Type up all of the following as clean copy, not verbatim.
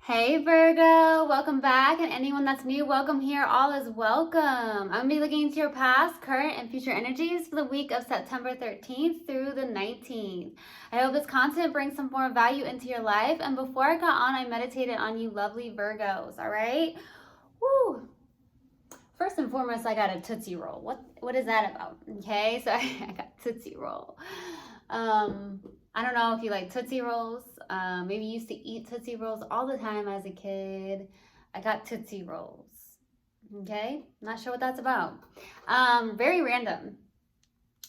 Hey Virgo, welcome back, and anyone that's new, welcome here. All is welcome. I'm going to be looking into your past, current, and future energies for the week of September 13th through the 19th. I hope this content brings some more value into your life, and before I got on, I meditated on you lovely Virgos, all right? Woo! First and foremost, I got a Tootsie Roll. What is that about? Okay, so I got Tootsie Roll. I don't know if you like Tootsie Rolls. Maybe you used to eat Tootsie Rolls all the time as a kid. I got Tootsie Rolls. Okay, not sure what that's about. Very random.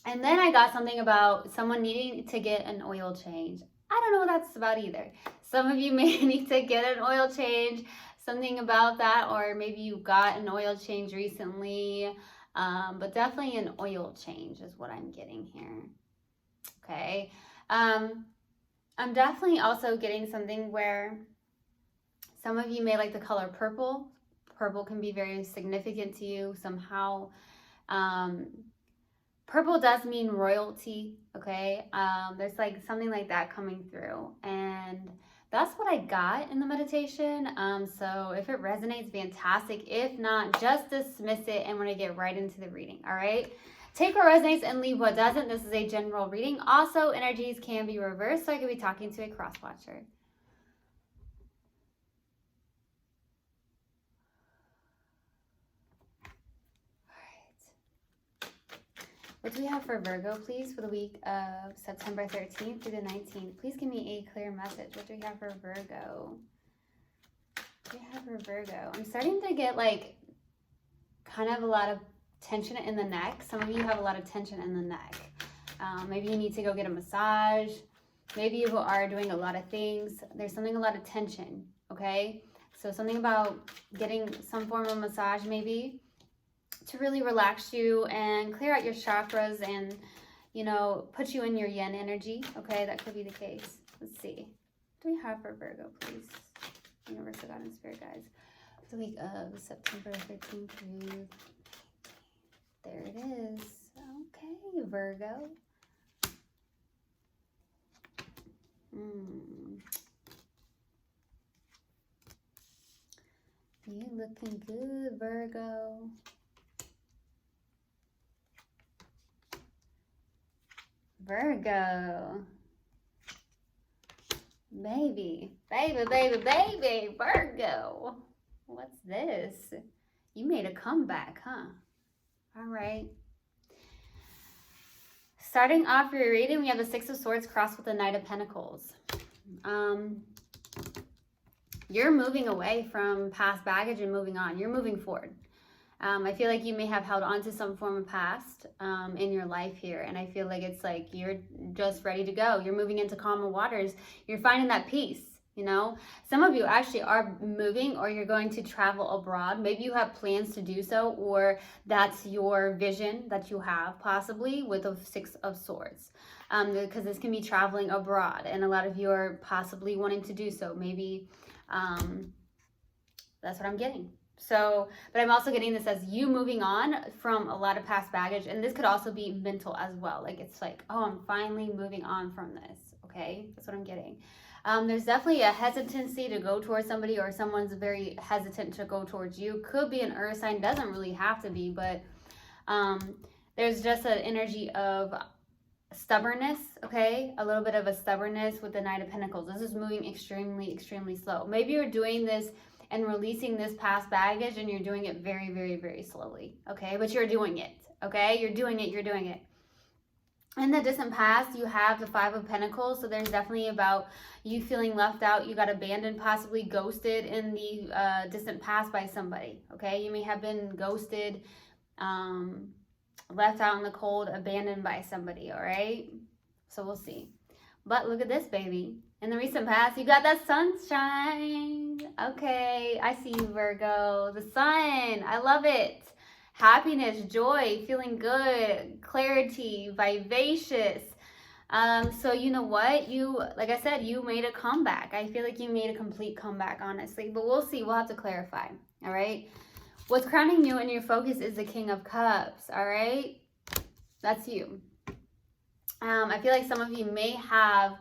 And then I got something about someone needing to get an oil change. I don't know what that's about either. Some of you may need to get an oil change, something about that, or maybe you got an oil change recently. But definitely an oil change is what I'm getting here. Okay. I'm definitely also getting something where some of you may like the color purple. Purple can be very significant to you somehow. Purple does mean royalty, okay? There's like something like that coming through, and that's what I got in the meditation. So if it resonates, fantastic. If not, just dismiss it, and we're gonna get right into the reading, all right? Take what resonates and leave what doesn't. This is a general reading. Also, energies can be reversed, so I could be talking to a cross watcher. What do we have for Virgo, please, for the week of September 13th through the 19th? Please give me a clear message. What do we have for Virgo? What do we have for Virgo? I'm starting to get like kind of a lot of tension in the neck. Some of you have a lot of tension in the neck. Maybe you need to go get a massage. Maybe you are doing a lot of things. There's a lot of tension, okay? So something about getting some form of massage maybe to really relax you and clear out your chakras and, you know, put you in your yin energy, okay? That could be the case. Let's see. What do we have for Virgo, please? Universal God and Spirit guides. The week of September 13th through... There it is. Okay, Virgo. You looking good, Virgo. Virgo. Baby, Virgo. What's this? You made a comeback, huh? All right. Starting off your reading, we have the Six of Swords crossed with the Knight of Pentacles. You're moving away from past baggage and moving on. You're moving forward. I feel like you may have held on to some form of past in your life here. And I feel like it's like you're just ready to go. You're moving into calmer waters. You're finding that peace, you know. Some of you actually are moving, or you're going to travel abroad. Maybe you have plans to do so, or that's your vision that you have possibly with the Six of Swords. Because this can be traveling abroad, and a lot of you are possibly wanting to do so. Maybe that's what I'm getting. So, but I'm also getting this as you moving on from a lot of past baggage. And this could also be mental as well. Like, it's like, oh, I'm finally moving on from this. Okay, that's what I'm getting. There's definitely a hesitancy to go towards somebody, or someone's very hesitant to go towards you. Could be an earth sign, doesn't really have to be, but there's just an energy of stubbornness, okay? A little bit of a stubbornness with the Knight of Pentacles. This is moving extremely, extremely slow. Maybe you're doing this and releasing this past baggage, and you're doing it very, very, very slowly, okay? But you're doing it, okay? You're doing it. In the distant past, you have the Five of Pentacles, so there's definitely about you feeling left out. You got abandoned, possibly ghosted in the distant past by somebody, okay? You may have been ghosted, left out in the cold, abandoned by somebody, all right? So we'll see. But look at this, baby. In the recent past, you got that sunshine. Okay, I see you, Virgo. The sun, I love it. Happiness, joy, feeling good, clarity, vivacious. So you know what? Like I said, you made a comeback. I feel like you made a complete comeback, honestly. But we'll see. We'll have to clarify, all right? What's crowning you and your focus is the King of Cups, all right? That's you. I feel like some of you may have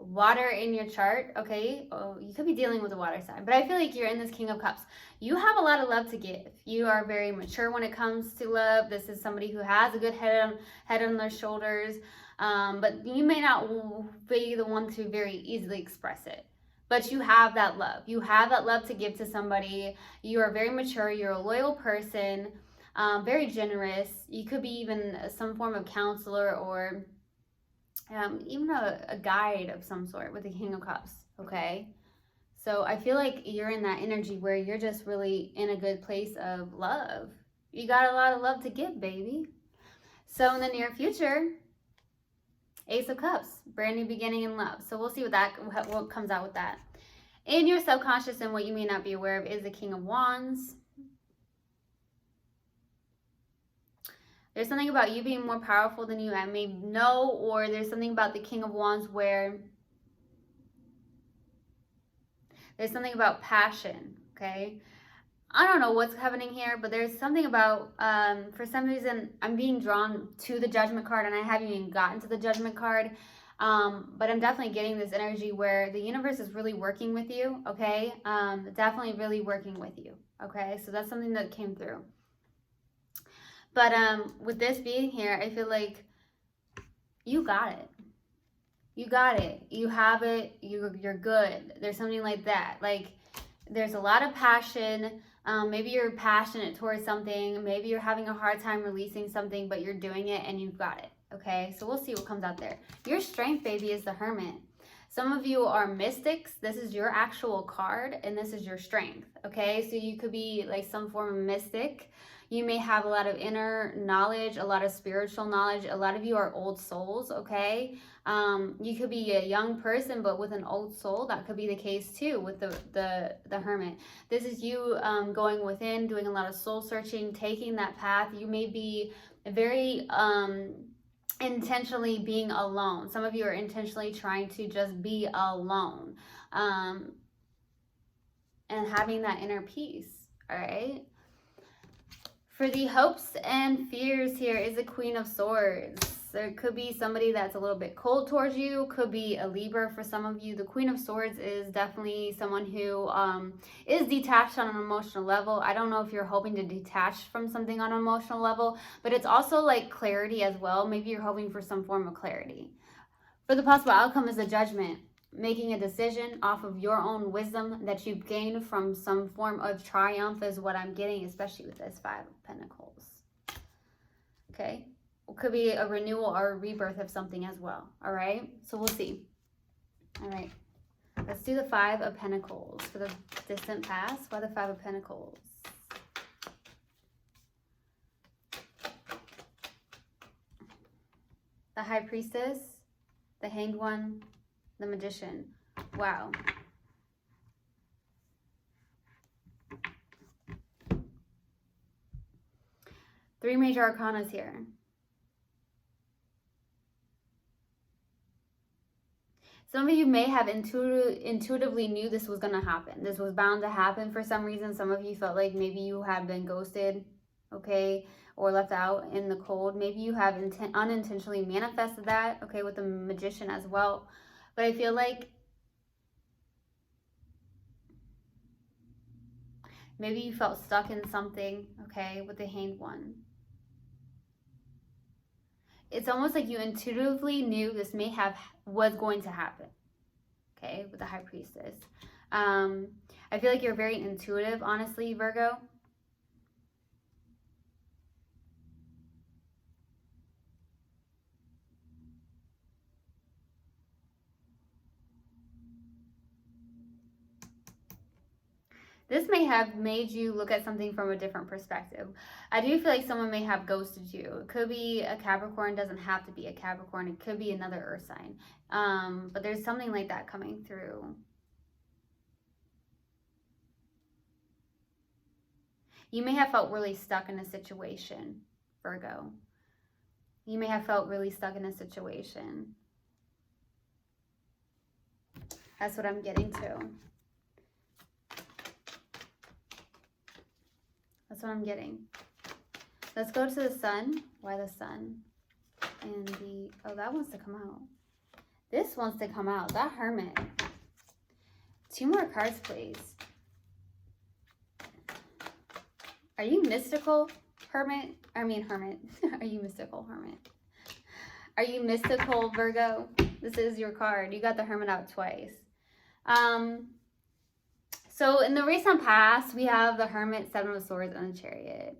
water in your chart, okay? Oh, you could be dealing with a water sign, but I feel like you're in this King of Cups. You have a lot of love to give. You are very mature when it comes to love. This is somebody who has a good head on their shoulders, but you may not be the one to very easily express it. But you have that love. You have that love to give to somebody. You are very mature. You're a loyal person, very generous. You could be even some form of counselor or even a guide of some sort with the King of Cups, okay? So I feel like you're in that energy where you're just really in a good place of love. You got a lot of love to give, baby. So in the near future, Ace of Cups, brand new beginning in love. So we'll see what comes out with that. In your subconscious and what you may not be aware of is the King of Wands. There's something about you being more powerful than you may know, or there's something about the King of Wands where there's something about passion, okay? I don't know what's happening here, but there's something about, for some reason, I'm being drawn to the Judgment card, and I haven't even gotten to the Judgment card, but I'm definitely getting this energy where the universe is really working with you, okay? Definitely really working with you, okay? So that's something that came through. But with this being here, I feel like you got it. You got it. You have it. You're good. There's something like that. Like, there's a lot of passion. Maybe you're passionate towards something. Maybe you're having a hard time releasing something, but you're doing it and you've got it. Okay, so we'll see what comes out there. Your strength, baby, is the Hermit. Some of you are mystics. This is your actual card, and this is your strength. Okay, so you could be like some form of mystic. You may have a lot of inner knowledge, a lot of spiritual knowledge. A lot of you are old souls, okay? You could be a young person, but with an old soul. That could be the case too with the Hermit. This is you going within, doing a lot of soul searching, taking that path. You may be very intentionally being alone. Some of you are intentionally trying to just be alone and having that inner peace, all right? For the hopes and fears here is the Queen of Swords. There could be somebody that's a little bit cold towards you. Could be a Libra for some of you. The Queen of Swords is definitely someone who is detached on an emotional level. I don't know if you're hoping to detach from something on an emotional level, but it's also like clarity as well. Maybe you're hoping for some form of clarity. For the possible outcome is the Judgment. Making a decision off of your own wisdom that you've gained from some form of triumph is what I'm getting, especially with this Five of Pentacles. Okay? It could be a renewal or a rebirth of something as well. All right? So we'll see. All right. Let's do the Five of Pentacles for the distant past. Why the Five of Pentacles? The High Priestess, the Hanged One, the Magician. Wow. Three major arcanas here. Some of you may have intuitively knew this was going to happen. This was bound to happen for some reason. Some of you felt like maybe you had been ghosted, okay, or left out in the cold. Maybe you have unintentionally manifested that, okay, with the Magician as well. But I feel like maybe you felt stuck in something, okay, with the Hanged One. It's almost like you intuitively knew this was going to happen, okay, with the High Priestess. I feel like you're very intuitive, honestly, Virgo. This may have made you look at something from a different perspective. I do feel like someone may have ghosted you. It could be a Capricorn, doesn't have to be a Capricorn. It could be another earth sign. But there's something like that coming through. You may have felt really stuck in a situation, Virgo. You may have felt really stuck in a situation. That's what I'm getting to. That's what I'm getting. Let's go to the Sun. Why the Sun? And oh, that wants to come out. This wants to come out. That Hermit. 2 more cards, please. Are you mystical, Hermit? I mean, Hermit. Are you mystical, Hermit? Are you mystical, Virgo? This is your card. You got the Hermit out twice. So in the recent past, we have the Hermit, 7 of Swords, and the Chariot.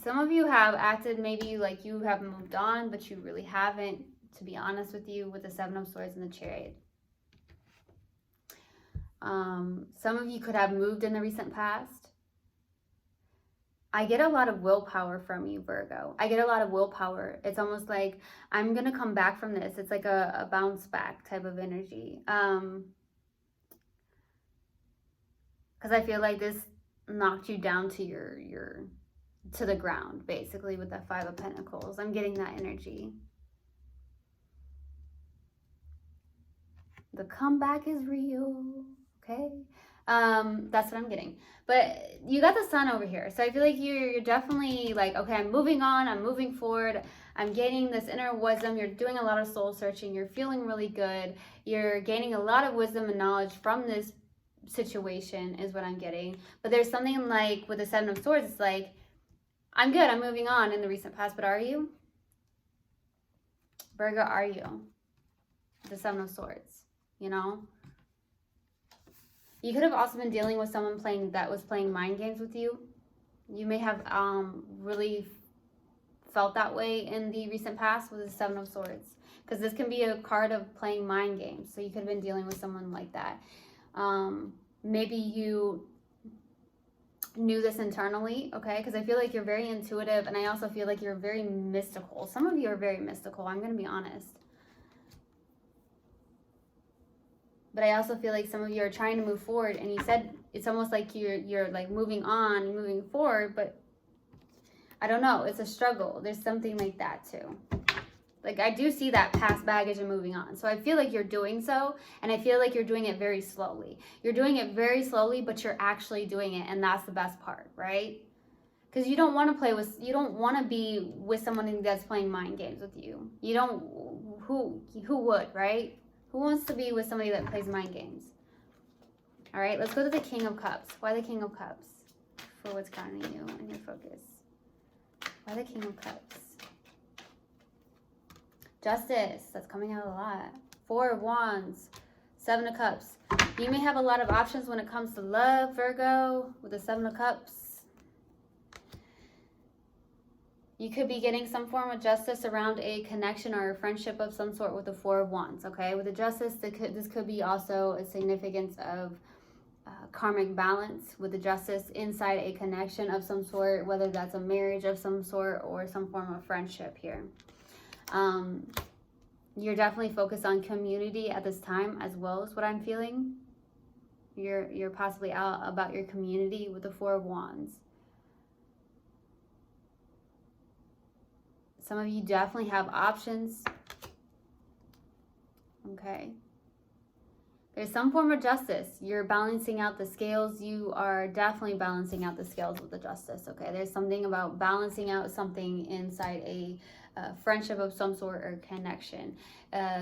Some of you have acted maybe like you have moved on, but you really haven't, to be honest with you, with the 7 of Swords and the Chariot. Some of you could have moved in the recent past. I get a lot of willpower from you, Virgo. I get a lot of willpower. It's almost like I'm going to come back from this. It's like a bounce back type of energy. Because I feel like this knocked you down to to the ground, basically, with that 5 of Pentacles. I'm getting that energy. The comeback is real. Okay. That's what I'm getting. But you got the Sun over here. So I feel like you're definitely like, okay, I'm moving on. I'm moving forward. I'm gaining this inner wisdom. You're doing a lot of soul searching. You're feeling really good. You're gaining a lot of wisdom and knowledge from this situation is what I'm getting. But there's something like with the 7 of Swords, it's like, I'm good. I'm moving on in the recent past. But are you? Virgo, are you? The 7 of Swords, you know? You could have also been dealing with someone that was playing mind games with you. You may have really felt that way in the recent past with the 7 of Swords. Because this can be a card of playing mind games. So you could have been dealing with someone like that. Maybe you knew this internally, okay? Because I feel like you're very intuitive. And I also feel like you're very mystical. Some of you are very mystical. I'm going to be honest. But I also feel like some of you are trying to move forward, and you said it's almost like you're like moving on, moving forward, but I don't know. It's a struggle. There's something like that too. Like I do see that past baggage and moving on. So I feel like you're doing so, and I feel like you're doing it very slowly. You're doing it very slowly, but you're actually doing it, and that's the best part, right? Because you don't want to be with someone that's playing mind games with you. You don't. Who would, right? Who wants to be with somebody that plays mind games? All right, let's go to the King of Cups. Why the King of Cups? For what's grounding you and your focus. Why the King of Cups? Justice. That's coming out a lot. 4 of Wands. 7 of Cups. You may have a lot of options when it comes to love, Virgo, with the 7 of Cups. You could be getting some form of justice around a connection or a friendship of some sort with the 4 of Wands, okay? With the Justice, this could be also a significance of karmic balance with the Justice inside a connection of some sort, whether that's a marriage of some sort or some form of friendship here. You're definitely focused on community at this time as well as what I'm feeling. You're possibly out about your community with the 4 of Wands. Some of you definitely have options. Okay. There's some form of justice. You're balancing out the scales. You are definitely balancing out the scales with the Justice. Okay. There's something about balancing out something inside a friendship of some sort or connection.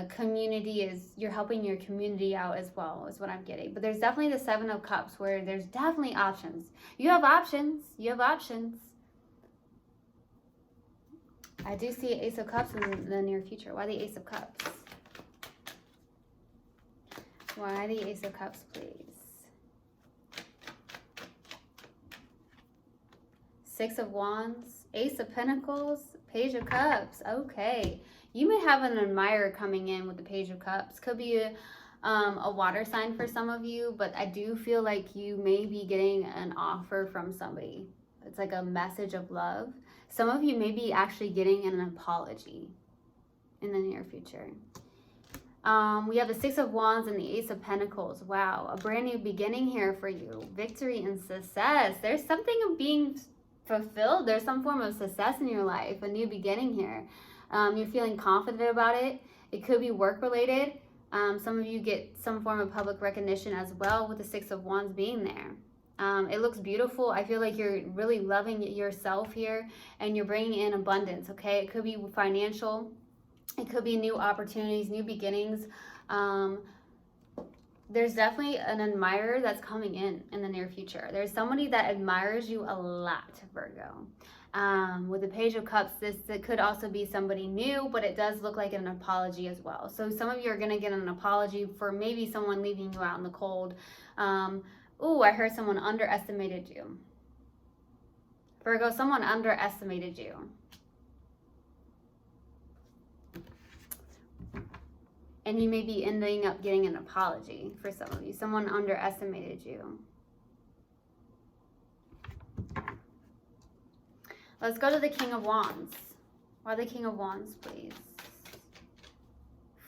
Community you're helping your community out as well, is what I'm getting. But there's definitely the 7 of Cups where there's definitely options. You have options. You have options. I do see Ace of Cups in the near future. Why the Ace of Cups? Why the Ace of Cups, please? 6 of Wands, Ace of Pentacles, Page of Cups. Okay. You may have an admirer coming in with the Page of Cups. Could be a water sign for some of you, but I do feel like you may be getting an offer from somebody. It's like a message of love. Some of you may be actually getting an apology in the near future. We have the 6 of Wands and the Ace of Pentacles. Wow, a brand new beginning here for you. Victory and success. There's something of being fulfilled. There's some form of success in your life, a new beginning here. You're feeling confident about it. It could be work related. Some of you get some form of public recognition as well with the 6 of Wands being there. It looks beautiful. I feel like you're really loving yourself here, and you're bringing in abundance, okay? It could be financial. It could be new opportunities, new beginnings. There's definitely an admirer that's coming in the near future. There's somebody that admires you a lot, Virgo. With the Page of Cups, it could also be somebody new, but it does look like an apology as well. So some of you are going to get an apology for maybe someone leaving you out in the cold. Ooh, I heard someone underestimated you. Virgo, someone underestimated you. And you may be ending up getting an apology for some of you. Someone underestimated you. Let's go to the King of Wands. Why the King of Wands, please?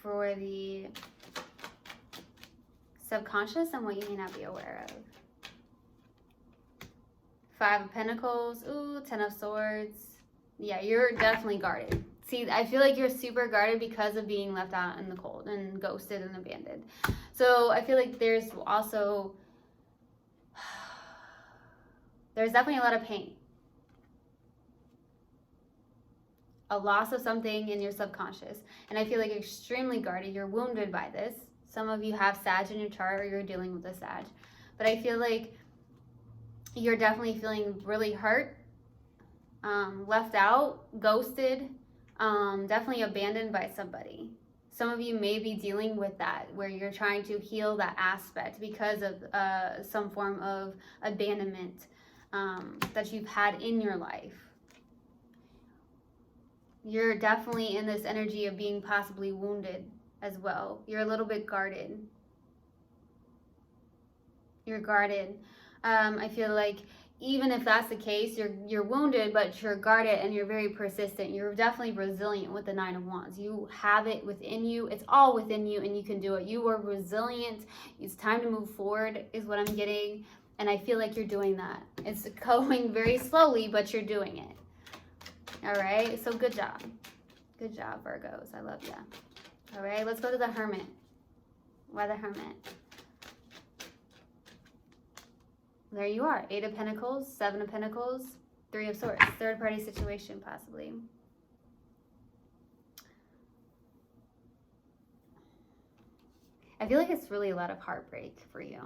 For the subconscious and what you may not be aware of. 5 of Pentacles. Ooh, 10 of Swords. Yeah, you're definitely guarded. See, I feel like you're super guarded because of being left out in the cold and ghosted and abandoned. So I feel like there's also, there's definitely a lot of pain. A loss of something in your subconscious. And I feel like you're extremely guarded. You're wounded by this. Some of you have Sag in your chart, or you're dealing with a Sag. But I feel like you're definitely feeling really hurt, left out, ghosted, definitely abandoned by somebody. Some of you may be dealing with that, where you're trying to heal that aspect because of some form of abandonment that you've had in your life. You're definitely in this energy of being possibly wounded as well. You're a little bit guarded. You're guarded. I feel like even if that's the case, you're wounded, but you're guarded and you're very persistent. You're definitely resilient with the 9 of Wands. You have it within you. It's all within you, and you can do it. You are resilient. It's time to move forward is what I'm getting. And I feel like you're doing that. It's going very slowly, but you're doing it. All right, so good job. Good job, Virgos. I love ya. All right, let's go to the Hermit. Why the Hermit? There you are. 8 of Pentacles, 7 of Pentacles, 3 of Swords. Third party situation, possibly. I feel like it's really a lot of heartbreak for you,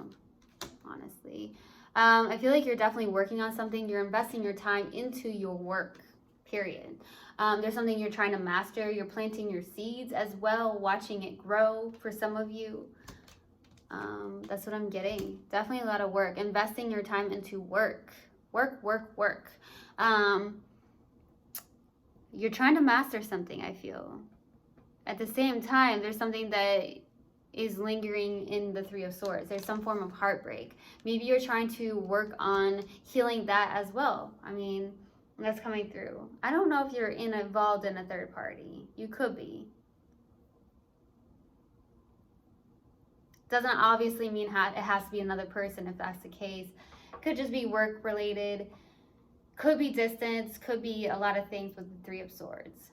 honestly. I feel like you're definitely working on something. You're investing your time into your work. Period. There's something you're trying to master. You're planting your seeds as well, watching it grow for some of you. That's what I'm getting. Definitely a lot of work. Investing your time into work. Work. You're trying to master something, I feel. At the same time, there's something that is lingering in the 3 of Swords. There's some form of heartbreak. Maybe you're trying to work on healing that as well. I mean, that's coming through. I don't know if you're involved in a third party. You could be. Doesn't obviously mean it has to be another person if that's the case. Could just be work related. Could be distance. Could be a lot of things with the 3 of Swords.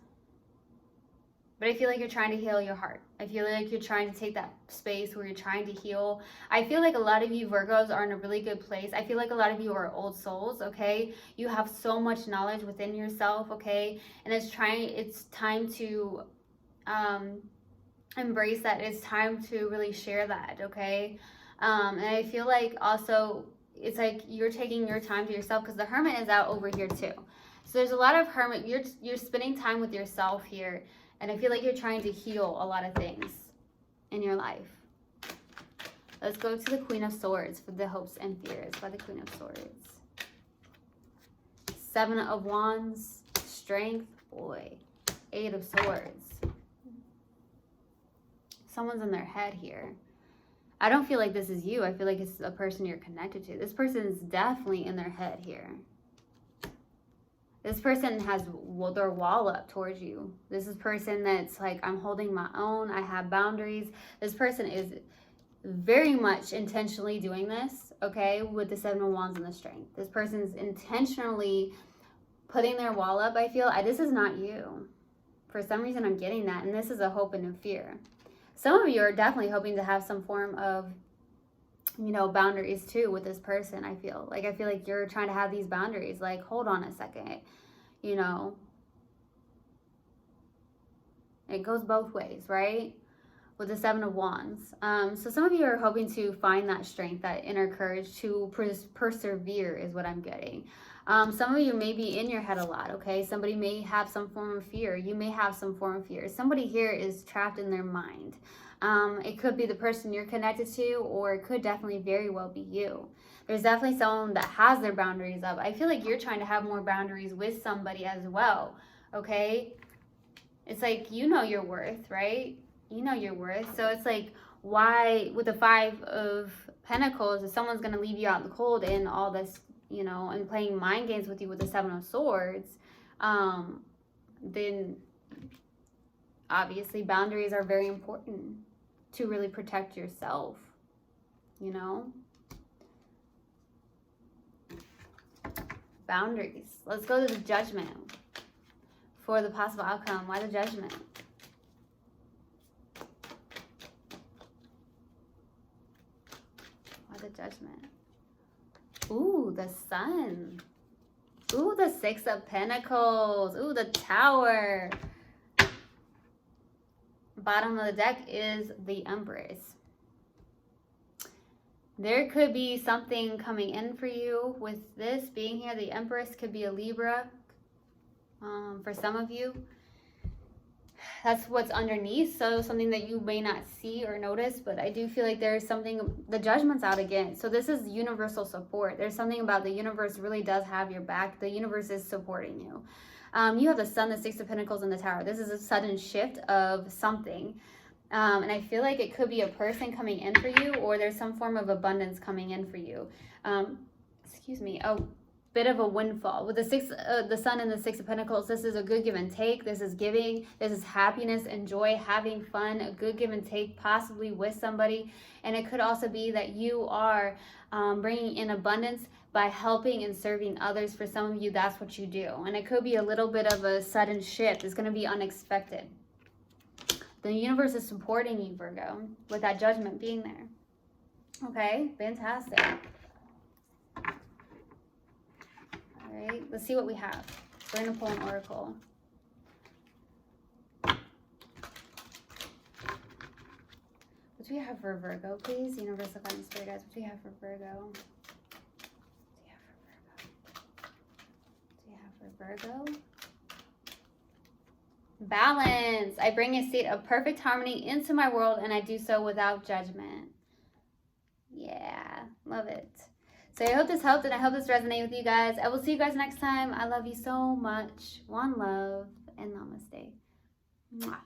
But I feel like you're trying to heal your heart. I feel like you're trying to take that space where you're trying to heal. I feel like a lot of you Virgos are in a really good place. I feel like a lot of you are old souls, okay? You have so much knowledge within yourself, okay? And it's time to embrace that. It's time to really share that, okay? And I feel like also it's like you're taking your time to yourself, because the Hermit is out over here too. So there's a lot of Hermit. You're spending time with yourself here. And I feel like you're trying to heal a lot of things in your life. Let's go to the Queen of Swords for the hopes and fears by the Queen of Swords. 7 of Wands, strength, boy. 8 of Swords. Someone's in their head here. I don't feel like this is you. I feel like it's a person you're connected to. This person is definitely in their head here. This person has their wall up towards you. This is a person that's like, I'm holding my own. I have boundaries. This person is very much intentionally doing this, okay, with the 7 of Wands and the strength. This person is intentionally putting their wall up, I feel. This is not you. For some reason, I'm getting that. And this is a hope and a fear. Some of you are definitely hoping to have some form of you know, boundaries too with this person. I feel like you're trying to have these boundaries. Like, hold on a second, you know. It goes both ways, right? With the Seven of Wands. So some of you are hoping to find that strength, that inner courage to persevere is what I'm getting. Some of you may be in your head a lot, okay? Somebody may have some form of fear. You may have some form of fear. Somebody here is trapped in their mind. It could be the person you're connected to, or it could definitely very well be you. There's definitely someone that has their boundaries up. I feel like you're trying to have more boundaries with somebody as well, okay? It's like, you know your worth, right? You know your worth. So it's like, why, with the Five of Pentacles, if someone's going to leave you out in the cold and all this, you know, and playing mind games with you with the Seven of Swords, then obviously boundaries are very important to really protect yourself, you know? Boundaries. Let's go to the Judgment for the possible outcome. Why the Judgment? Why the Judgment? Ooh, the Sun. Ooh, the Six of Pentacles. Ooh, the Tower. Bottom of the deck is the Empress. There could be something coming in for you with this being here. The Empress could be a Libra for some of you. That's what's underneath, so something that you may not see or notice, but I do feel like there's something, the Judgment's out again. So this is universal support. There's something about the universe really does have your back. The universe is supporting you. You have the Sun, the Six of Pentacles, and the Tower. This is a sudden shift of something. And I feel like it could be a person coming in for you, or there's some form of abundance coming in for you. Excuse me. A bit of a windfall. With the Sun and the Six of Pentacles, this is a good give and take. This is giving. This is happiness and joy, having fun, a good give and take, possibly with somebody. And it could also be that you are bringing in abundance by helping and serving others. For some of you, that's what you do. And it could be a little bit of a sudden shift. It's going to be unexpected. The universe is supporting you, Virgo, with that Judgment being there. Okay, fantastic. All right, let's see what we have. We're going to pull an oracle. What do we have for Virgo, please? Universal Guidance Spirit Guides. What do we have for Virgo? Virgo. Balance. I bring a state of perfect harmony into my world, and I do so without judgment. Yeah, love it. So I hope this helped, and I hope this resonated with you guys. I will see you guys next time. I love you so much. One love, and namaste. Mwah.